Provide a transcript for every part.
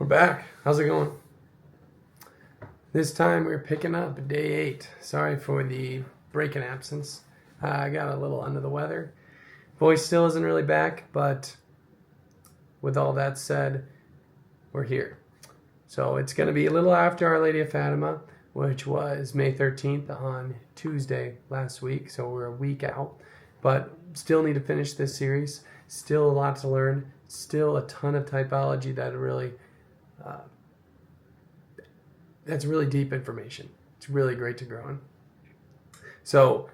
back. How's it going? This time we're picking up day 8. Sorry for the break in absence. I got a little under the weather. Voice still isn't really back, but with all that said, we're here. So it's going to be a little after Our Lady of Fatima, which was May 13th on Tuesday last week. So we're a week out, but still need to finish this series. Still a lot to learn. Still a ton of typology that really, that's really deep information. It's really great to grow in. So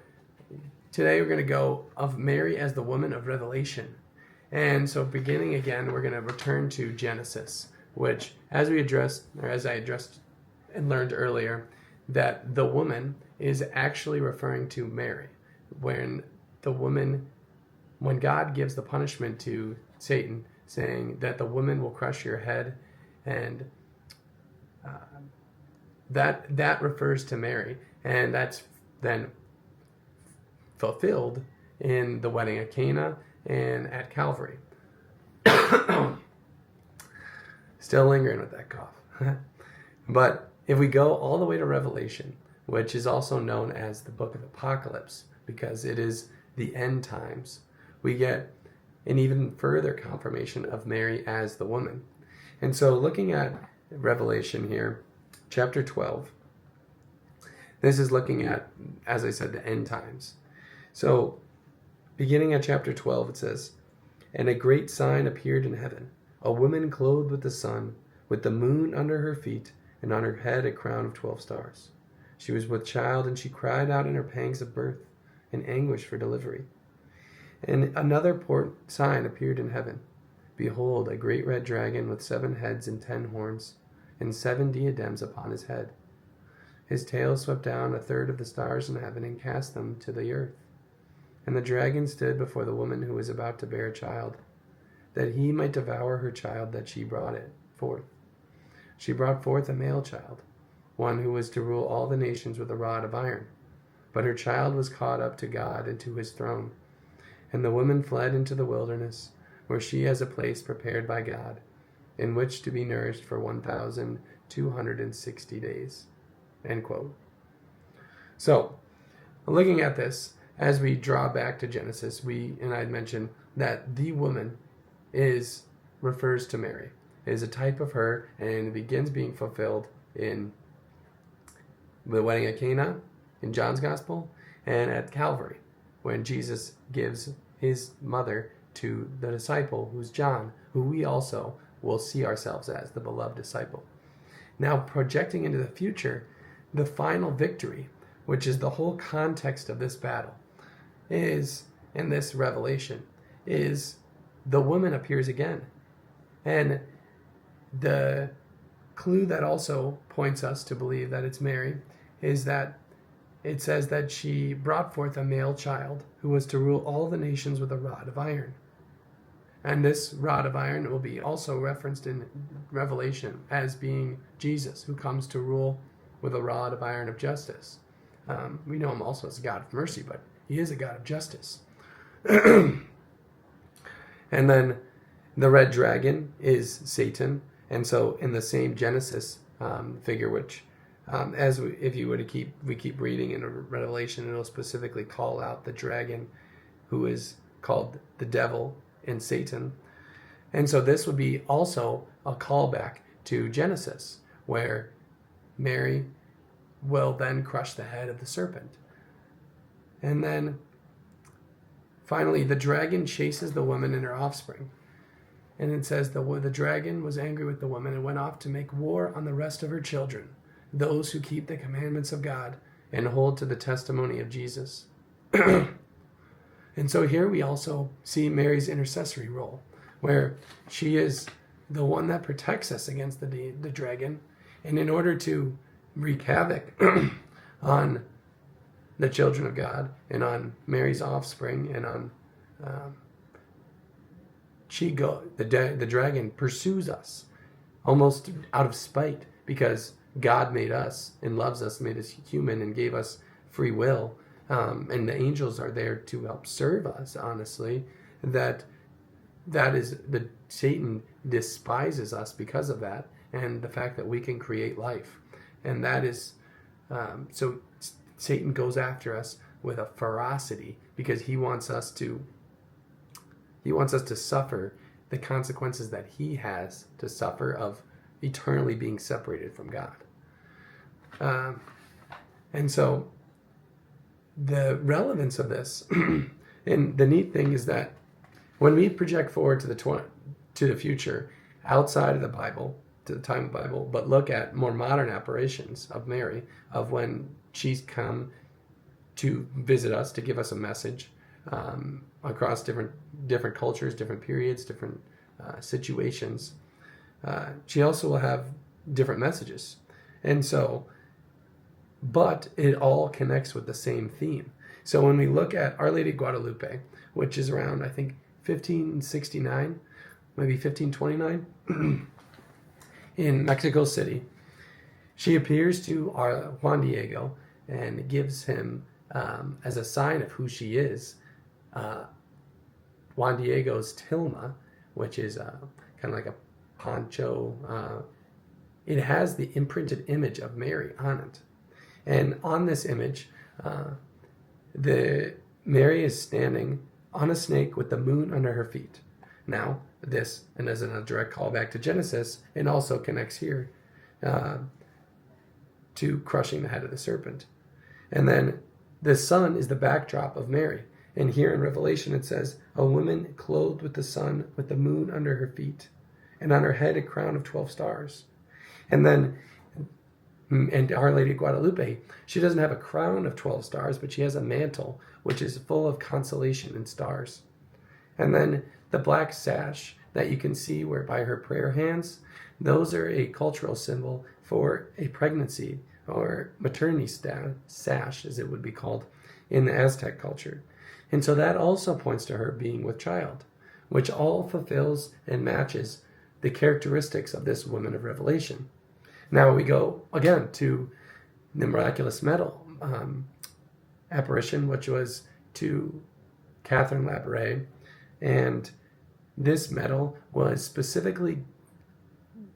today we're going to go of Mary as the woman of Revelation. And so beginning again, we're going to return to Genesis, which as I addressed and learned earlier, that the woman is actually referring to Mary. When God gives the punishment to Satan, saying that the woman will crush your head, and that refers to Mary, and that's then fulfilled in the wedding at Cana and at Calvary. Still lingering with that cough. But if we go all the way to Revelation, which is also known as the book of Apocolypse, because it is the end times, we get an even further confirmation of Mary as the woman. And so looking at Revelation here, chapter 12, this is looking at, as I said, the end times. So beginning at chapter 12, it says, "And a great sign appeared in heaven, a woman clothed with the sun, with the moon under her feet, and on her head a crown of 12 stars. She was with child, and she cried out in her pangs of birth, in anguish for delivery. And another sign appeared in heaven. Behold, a great red dragon with 7 heads and 10 horns, and 7 diadems upon his head. His tail swept down 1/3 of the stars in heaven and cast them to the earth. And the dragon stood before the woman who was about to bear a child, that he might devour her child that she brought it forth. She brought forth a male child, one who was to rule all the nations with a rod of iron. But her child was caught up to God and to his throne. And the woman fled into the wilderness, where she has a place prepared by God, in which to be nourished for 1,260 days." End quote. So, looking at this, as we draw back to Genesis, I had mentioned that the woman refers to Mary, is a type of her, and it begins being fulfilled in the wedding at Cana, in John's Gospel, and at Calvary, when Jesus gives his mother to the disciple, who's John, who we also will see ourselves as, the beloved disciple. Now, projecting into the future, the final victory, which is the whole context of this battle, is, in this revelation, is the woman appears again. And the clue that also points us to believe that it's Mary is that it says that she brought forth a male child who was to rule all the nations with a rod of iron. And this rod of iron will be also referenced in Revelation as being Jesus, who comes to rule with a rod of iron of justice. We know him also as a God of mercy, but he is a God of justice. And then the red dragon is Satan. And so in the same Genesis figure, which we keep reading in Revelation, it'll specifically call out the dragon, who is called the devil and Satan. And so this would be also a callback to Genesis, where Mary will then crush the head of the serpent. And then finally, the dragon chases the woman and her offspring. And it says the dragon was angry with the woman and went off to make war on the rest of her children, those who keep the commandments of God and hold to the testimony of Jesus. And so here we also see Mary's intercessory role, where she is the one that protects us against the dragon. And in order to wreak havoc on the children of God and on Mary's offspring and on the dragon pursues us almost out of spite, because God made us and loves us, made us human, and gave us free will. And the angels are there to help serve us, honestly. Satan despises us because of that, and the fact that we can create life. And that is, so Satan goes after us with a ferocity because he wants us to suffer the consequences that he has to suffer of eternally being separated from God. And so the relevance of this, and the neat thing is that when we project forward to the future, outside of the Bible, to the time of the Bible, but look at more modern apparitions of Mary, of when she's come to visit us, to give us a message across different cultures, different periods, different situations. She also will have different messages. And so, but it all connects with the same theme. So when we look at Our Lady of Guadalupe, which is around, I think, 1569, maybe 1529, in Mexico City, she appears to Juan Diego and gives him, as a sign of who she is, Juan Diego's tilma, which is kind of like a poncho. It has the imprinted image of Mary on it. And on this image, Mary is standing on a snake with the moon under her feet. Now, this, and as a direct callback to Genesis, and also connects here to crushing the head of the serpent. And then the sun is the backdrop of Mary. And here in Revelation it says, a woman clothed with the sun, with the moon under her feet, and on her head a crown of 12 stars. And then, and Our Lady of Guadalupe, she doesn't have a crown of 12 stars, but she has a mantle, which is full of constellation and stars. And then the black sash that you can see where by her prayer hands, those are a cultural symbol for a pregnancy or maternity sash, as it would be called in the Aztec culture. And so that also points to her being with child, which all fulfills and matches the characteristics of this woman of Revelation. Now we go again to the miraculous medal apparition, which was to Catherine Labouré. And this medal was specifically,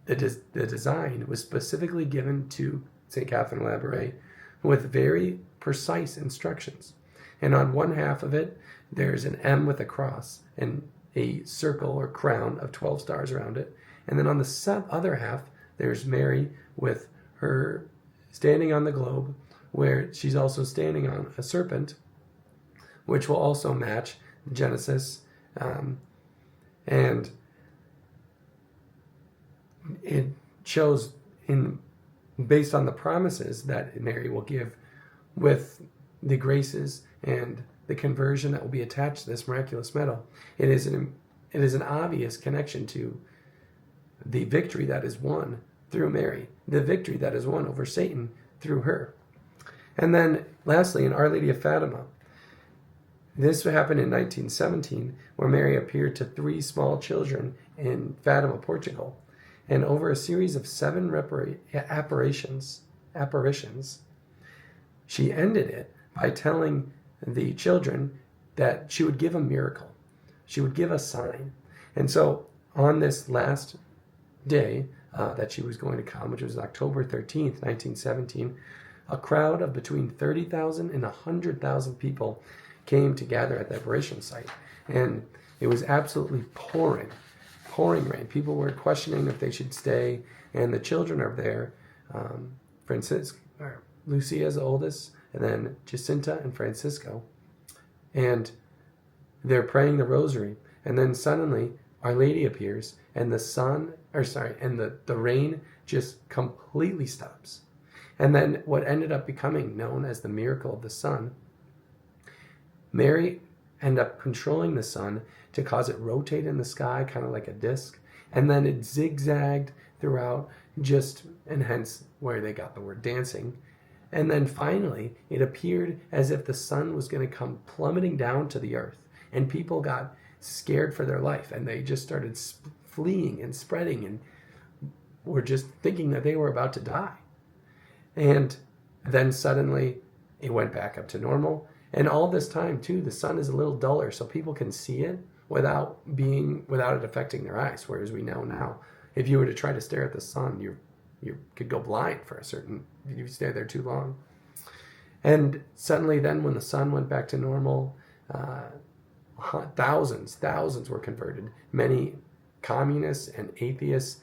the design was specifically given to St. Catherine Labouré with very precise instructions. And on one half of it, there's an M with a cross and a circle or crown of 12 stars around it. And then on the other half, there's Mary with her standing on the globe, where she's also standing on a serpent, which will also match Genesis. And it shows, based on the promises that Mary will give with the graces and the conversion that will be attached to this miraculous medal, it is an obvious connection to the victory that is won through Mary, the victory that is won over Satan through her. And then lastly, in Our Lady of Fatima, this happened in 1917, where Mary appeared to 3 small children in Fatima, Portugal. And over a series of 7 apparitions, she ended it by telling the children that she would give a miracle. She would give a sign. And so on this last day that she was going to come, which was October 13th, 1917, a crowd of between 30,000 and 100,000 people came to gather at the apparition site. And it was absolutely pouring rain. People were questioning if they should stay, and the children are there. Lucia is the oldest, and then Jacinta and Francisco. And they're praying the rosary. And then suddenly Our Lady appears, and the rain just completely stops. And then what ended up becoming known as the miracle of the sun, Mary ended up controlling the sun to cause it rotate in the sky, kind of like a disc, and then it zigzagged throughout, and hence where they got the word dancing. And then finally, it appeared as if the sun was going to come plummeting down to the earth, and people got scared for their life, and they just started fleeing and spreading, and were just thinking that they were about to die. And then suddenly it went back up to normal. And all this time too, the sun is a little duller, so people can see it without it affecting their eyes. Whereas we know now, if you were to try to stare at the sun, you could go blind for a certain, if you stay there too long. And suddenly then when the sun went back to normal, thousands were converted. Many communists and atheists,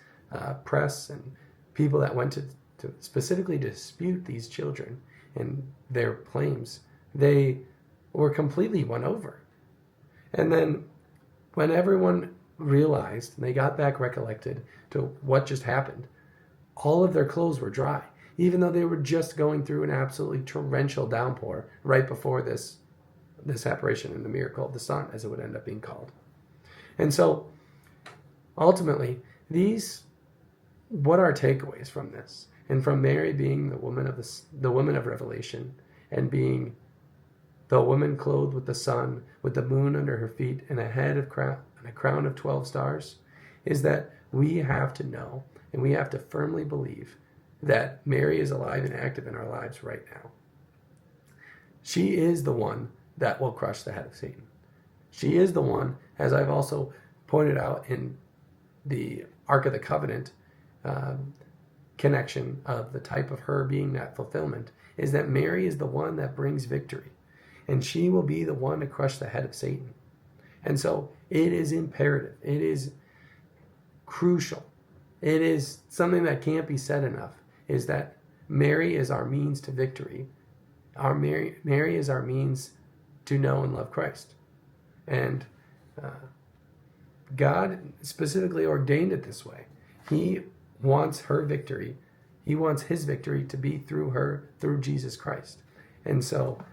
press and people that went to specifically dispute these children and their claims, they were completely won over. And then when everyone realized, and they got back recollected to what just happened, all of their clothes were dry, even though they were just going through an absolutely torrential downpour right before this apparition and the miracle of the sun, as it would end up being called. And so ultimately, what are takeaways from this? And from Mary being the woman of Revelation, and being the woman clothed with the sun, with the moon under her feet, and a head of crown and a crown of 12 stars, is that we have to know and we have to firmly believe that Mary is alive and active in our lives right now. She is the one that will crush the head of Satan. She is the one, as I've also pointed out in the Ark of the Covenant connection of the type of her being that fulfillment, is that Mary is the one that brings victory. And she will be the one to crush the head of Satan. And so it is imperative. It is crucial. It is something that can't be said enough, is that Mary is our means to victory. Mary is our means to know and love Christ. And God specifically ordained it this way. He wants her victory. He wants his victory to be through her, through Jesus Christ. And so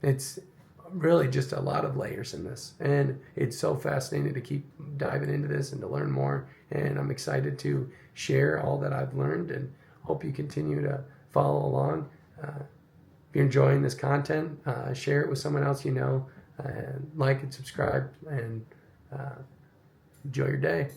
it's really just a lot of layers in this. And it's so fascinating to keep diving into this and to learn more. And I'm excited to share all that I've learned, and hope you continue to follow along. If you're enjoying this content, share it with someone else you know, and like and subscribe, and enjoy your day.